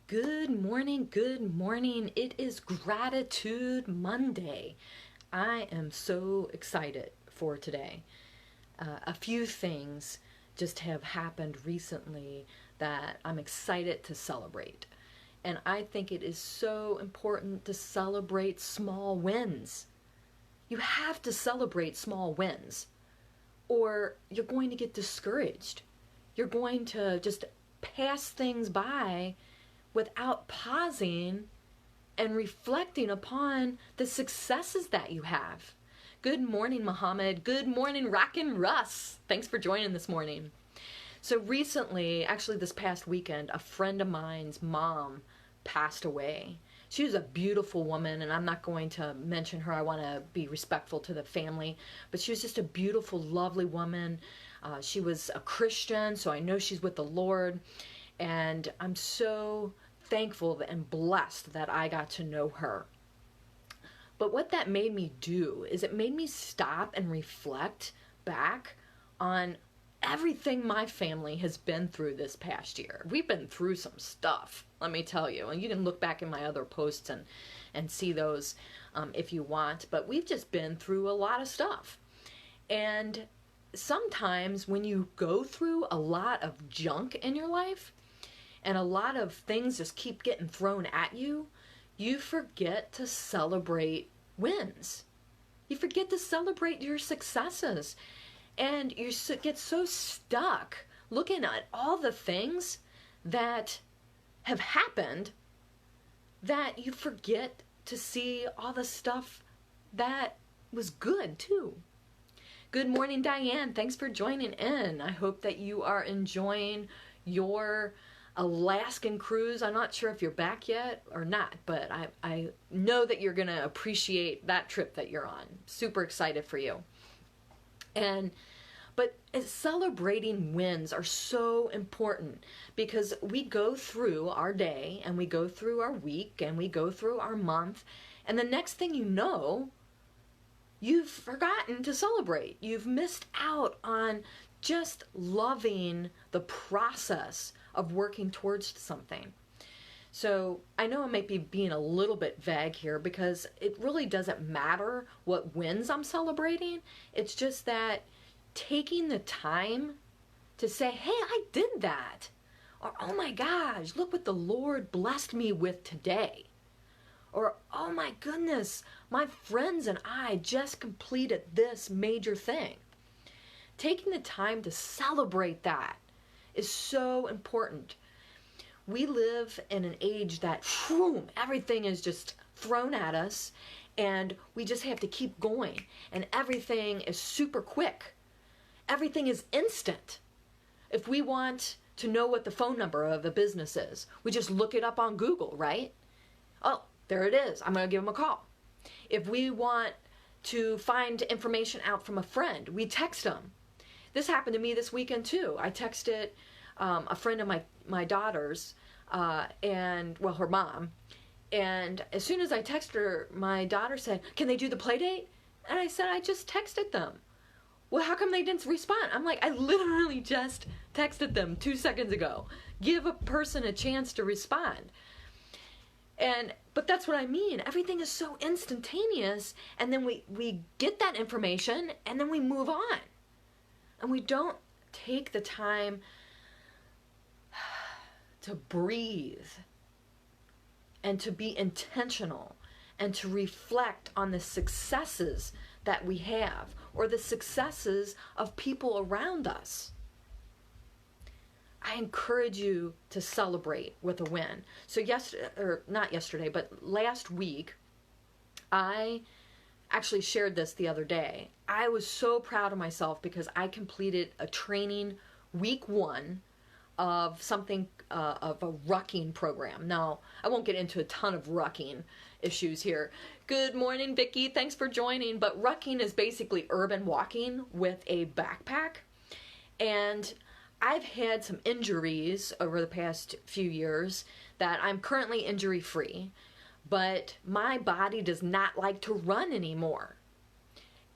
Good morning, good morning. It is Gratitude Monday. I am so excited for today. A few things just have happened recently that I'm excited to celebrate. And I think it is so important to celebrate small wins. You have to celebrate small wins, or you're going to get discouraged. You're going to just pass things by without pausing and reflecting upon the successes that you have. Good morning, Muhammad. Good morning, Rucking Russ. Thanks for joining this morning. So recently, actually this past weekend, a friend of mine's mom passed away. She was a beautiful woman, and I'm not going to mention her. I want to be respectful to the family, but she was just a beautiful, lovely woman. She was a Christian, so I know she's with the Lord, and I'm so thankful and blessed that I got to know her. But what that made me do is it made me stop and reflect back on everything my family has been through this past year. We've been through some stuff, let me tell you. And you can look back in my other posts and see those if you want. But we've just been through a lot of stuff. And sometimes when you go through a lot of junk in your life, and a lot of things just keep getting thrown at you, you forget to celebrate wins. You forget to celebrate your successes. And you get so stuck looking at all the things that have happened that you forget to see all the stuff that was good too. Good morning, Diane. Thanks for joining in. I hope that you are enjoying your Alaskan cruise. I'm not sure if you're back yet or not, but I know that you're going to appreciate that trip that you're on. Super excited for you. But celebrating wins are so important because we go through our day and we go through our week and we go through our month, and the next thing you know, you've forgotten to celebrate. You've missed out on just loving the process of working towards something. So I know I might be being a little bit vague here because it really doesn't matter what wins I'm celebrating. It's just that taking the time to say, hey, I did that. Or, oh my gosh, look what the Lord blessed me with today. Or, oh my goodness, my friends and I just completed this major thing. Taking the time to celebrate that is so important. We live in an age that everything is just thrown at us, and we just have to keep going, and everything is super quick. Everything is instant. If we want to know what the phone number of a business is, we just look it up on Google, right? Oh, there it is. I'm going to give them a call. If we want to find information out from a friend, we text them. This happened to me this weekend too. I texted a friend of my daughter's, her mom, and as soon as I texted her, my daughter said, "Can they do the play date?" And I said, "I just texted them." "Well, how come they didn't respond?" I'm like, I literally just texted them 2 seconds ago. Give a person a chance to respond. But that's what I mean. Everything is so instantaneous, and then we get that information, and then we move on. And we don't take the time to breathe and to be intentional and to reflect on the successes that we have or the successes of people around us. I encourage you to celebrate with a win. So last week, I actually shared this the other day. I was so proud of myself because I completed a training week 1 of something of a rucking program. Now, I won't get into a ton of rucking issues here. Good morning, Vicki. Thanks for joining. But rucking is basically urban walking with a backpack. And I've had some injuries over the past few years that I'm currently injury-free, but my body does not like to run anymore.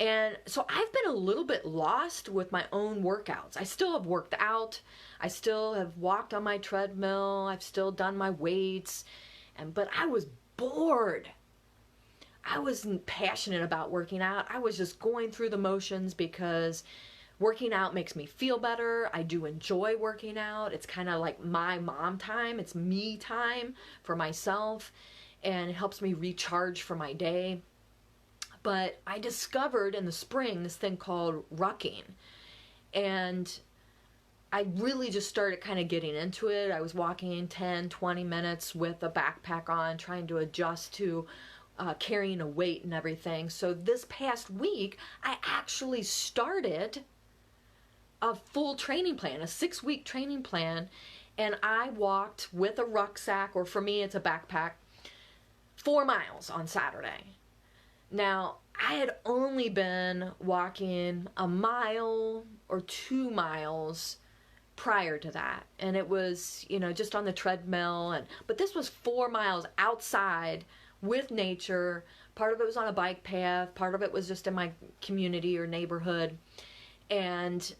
And so I've been a little bit lost with my own workouts. I still have worked out. I still have walked on my treadmill. I've still done my weights. But I was bored. I wasn't passionate about working out. I was just going through the motions because working out makes me feel better. I do enjoy working out. It's kind of like my mom time. It's me time for myself. And it helps me recharge for my day. But I discovered in the spring this thing called Rucking. And I really just started kind of getting into it. I was walking 10, 20 minutes with a backpack on, trying to adjust to carrying a weight and everything. So this past week, I actually started a full training plan, a 6-week training plan. And I walked with a rucksack, or for me, it's a backpack, 4 miles on Saturday. Now, I had only been walking a mile or 2 miles prior to that. And it was, just on the treadmill. But this was 4 miles outside with nature. Part of it was on a bike path. Part of it was just in my community or neighborhood. And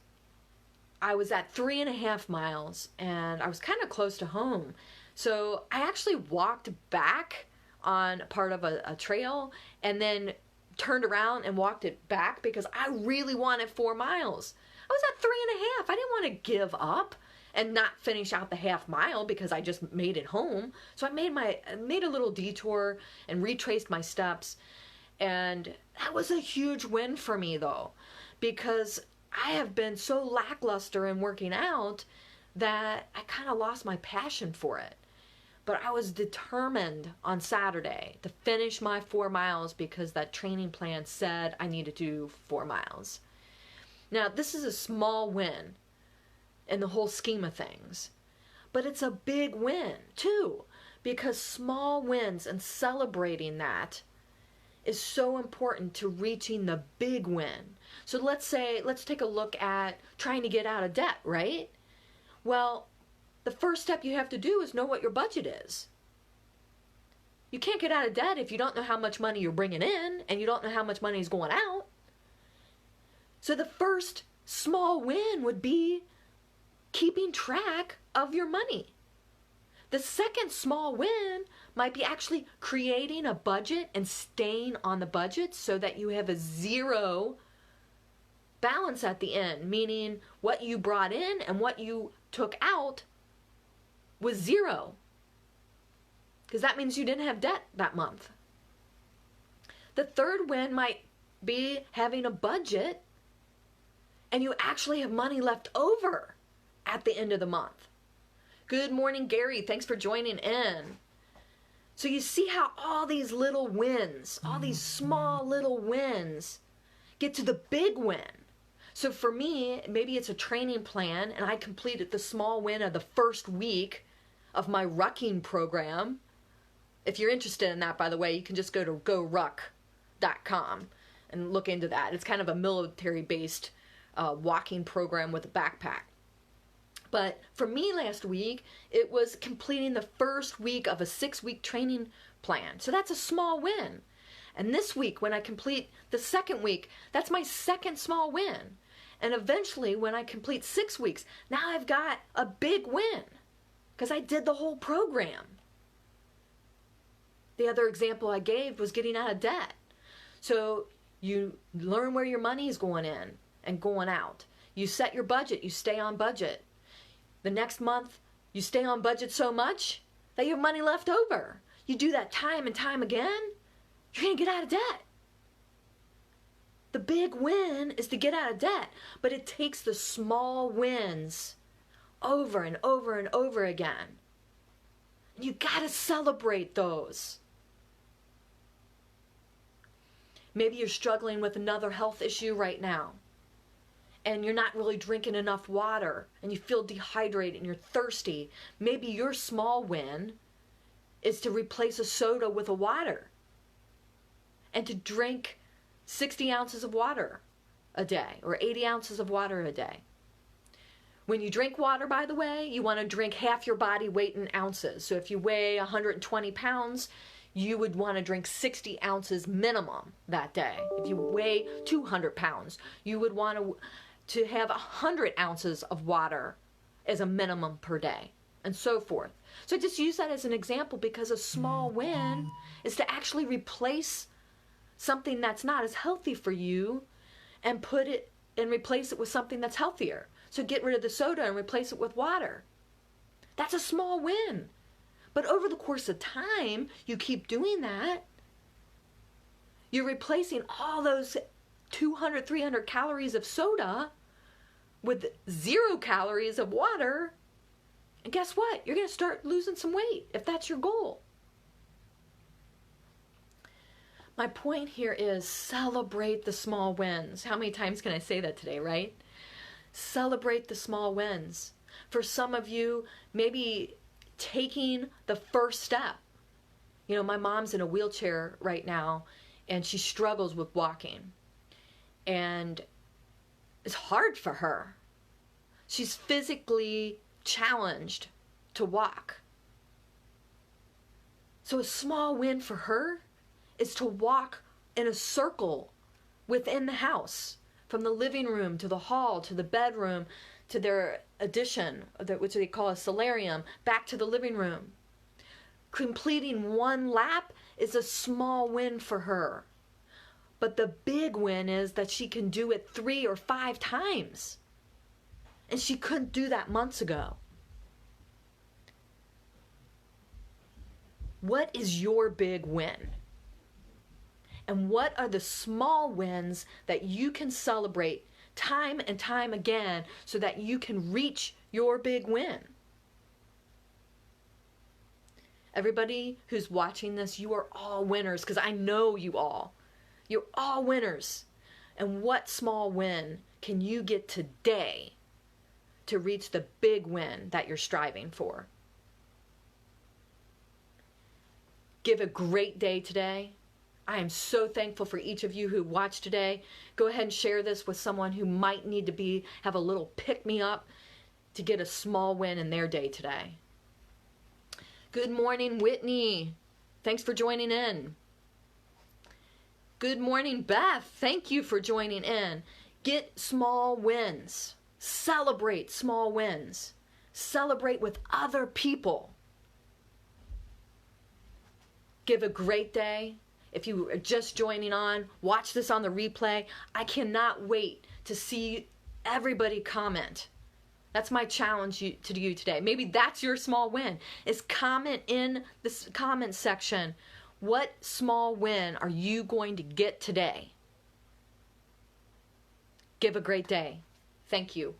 I was at 3.5 miles, and I was kind of close to home. So I actually walked back on part of a trail and then turned around and walked it back because I really wanted 4 miles. I was at 3.5. I didn't want to give up and not finish out the half mile because I just made it home. So I made a little detour and retraced my steps. And that was a huge win for me though, because I have been so lackluster in working out that I kind of lost my passion for it. But I was determined on Saturday to finish my 4 miles because that training plan said I needed to do 4 miles. Now, this is a small win in the whole scheme of things, but it's a big win too, because small wins and celebrating that is so important to reaching the big win. So let's take a look at trying to get out of debt, right? Well, the first step you have to do is know what your budget is. You can't get out of debt if you don't know how much money you're bringing in and you don't know how much money is going out. So the first small win would be keeping track of your money. The second small win might be actually creating a budget and staying on the budget so that you have a zero balance at the end, meaning what you brought in and what you took out was zero, because that means you didn't have debt that month. The third win might be having a budget and you actually have money left over at the end of the month. Good morning, Gary. Thanks for joining in. So you see how all these little wins, all these small little wins get to the big win. So for me, maybe it's a training plan and I completed the small win of the first week of my Rucking program. If you're interested in that, by the way, you can just go to goruck.com and look into that. It's kind of a military-based walking program with a backpack. But for me last week, it was completing the first week of a 6-week training plan. So that's a small win. And this week, when I complete the second week, that's my second small win. And eventually, when I complete 6 weeks, now I've got a big win because I did the whole program. The other example I gave was getting out of debt. So you learn where your money is going in and going out. You set your budget. You stay on budget. The next month, you stay on budget so much that you have money left over. You do that time and time again, you're going to get out of debt. The big win is to get out of debt, but it takes the small wins over and over and over again. You got to celebrate those. Maybe you're struggling with another health issue right now, and you're not really drinking enough water, and you feel dehydrated and you're thirsty. Maybe your small win is to replace a soda with a water and to drink 60 ounces of water a day or 80 ounces of water a day. When you drink water, by the way, you want to drink half your body weight in ounces. So if you weigh 120 pounds, you would want to drink 60 ounces minimum that day. If you weigh 200 pounds, you would want to have 100 ounces of water as a minimum per day, and so forth. So I just use that as an example because a small win is to actually replace something that's not as healthy for you and replace it with something that's healthier. So get rid of the soda and replace it with water. That's a small win. But over the course of time, you keep doing that. You're replacing all those 200, 300 calories of soda with 0 calories of water. And guess what? You're going to start losing some weight if that's your goal. My point here is celebrate the small wins. How many times can I say that today, right? Celebrate the small wins. For some of you, maybe taking the first step. You know, my mom's in a wheelchair right now, and she struggles with walking. And it's hard for her. She's physically challenged to walk. So a small win for her is to walk in a circle within the house, from the living room to the hall to the bedroom to their addition, which they call a solarium, back to the living room. Completing one lap is a small win for her. But the big win is that she can do it 3 or 5 times. And she couldn't do that months ago. What is your big win? And what are the small wins that you can celebrate time and time again so that you can reach your big win? Everybody who's watching this, you are all winners, because I know you all. You're all winners. And what small win can you get today to reach the big win that you're striving for? Give a great day today. I am so thankful for each of you who watched today. Go ahead and share this with someone who might need to have a little pick-me-up to get a small win in their day today. Good morning, Whitney. Thanks for joining in. Good morning, Beth. Thank you for joining in. Get small wins. Celebrate small wins. Celebrate with other people. Give a great day. If you are just joining on, watch this on the replay. I cannot wait to see everybody comment. That's my challenge to you today. Maybe that's your small win, is comment in the comment section. What small win are you going to get today? Give a great day. Thank you.